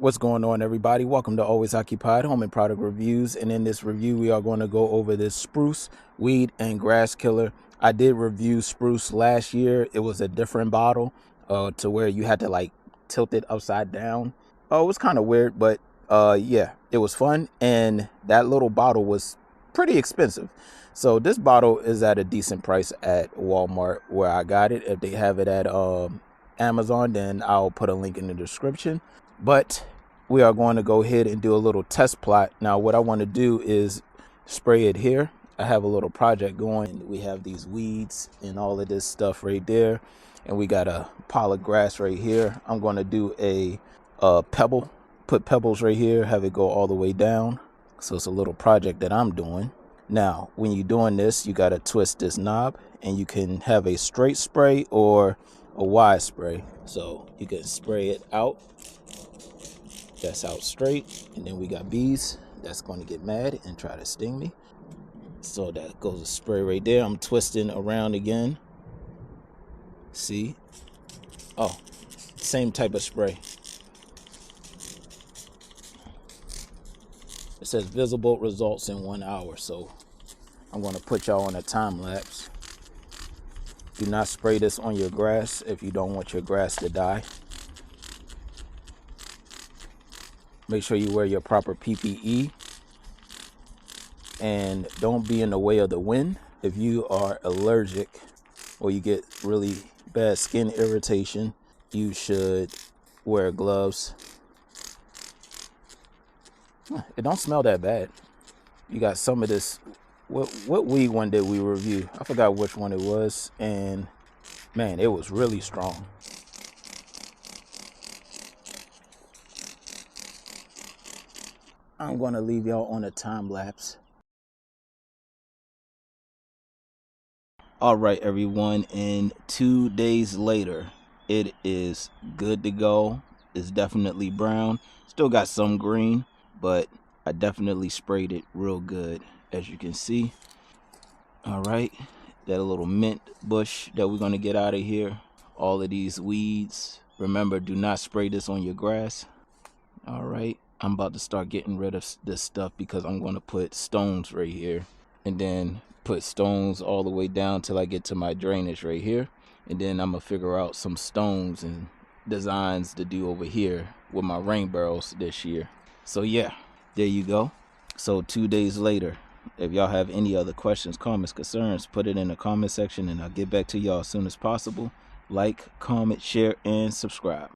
What's going on, everybody? Welcome to Always Occupied Home and Product Reviews. And in this review, we are going to go over this spruce, weed, and grass killer. I did review spruce last year. It was a different bottle to where you had to like tilt it upside down. Oh, it was kind of weird, but yeah, it was fun. And that little bottle was pretty expensive. So this bottle is at a decent price at Walmart where I got it. If they have it at Amazon, then I'll put a link in the description. But we are going to go ahead and do a little test plot. Now, what I want to do is spray it here. I have a little project going. We have these weeds and all of this stuff right there. And we got a pile of grass right here. I'm going to do a pebble, put pebbles right here, have it go all the way down. So it's a little project that I'm doing. Now, when you're doing this, you got to twist this knob and you can have a straight spray or a wide spray. So you can spray it out. That's out straight, and then we got bees that's going to get mad and try to sting me. So that goes a spray right there. I'm twisting around again. See? Oh, same type of spray. It says visible results in 1 hour, so I'm going to put y'all on a time lapse. Do not spray this on your grass if you don't want your grass to die. Make sure you wear your proper PPE and don't be in the way of the wind. If you are allergic or you get really bad skin irritation, you should wear gloves. It don't smell that bad. You got some of this. What weed one did we review? I forgot which one it was, and man, it was really strong. I'm going to leave y'all on a time lapse. All right, everyone. And 2 days later, it is good to go. It's definitely brown. Still got some green, but I definitely sprayed it real good, as you can see. All right. That little mint bush that we're going to get out of here. All of these weeds. Remember, do not spray this on your grass. All right. I'm about to start getting rid of this stuff because I'm going to put stones right here and then put stones all the way down till I get to my drainage right here. And then I'm going to figure out some stones and designs to do over here with my rain barrels this year. So yeah, there you go. So 2 days later, if y'all have any other questions, comments, concerns, put it in the comment section and I'll get back to y'all as soon as possible. Like, comment, share, and subscribe.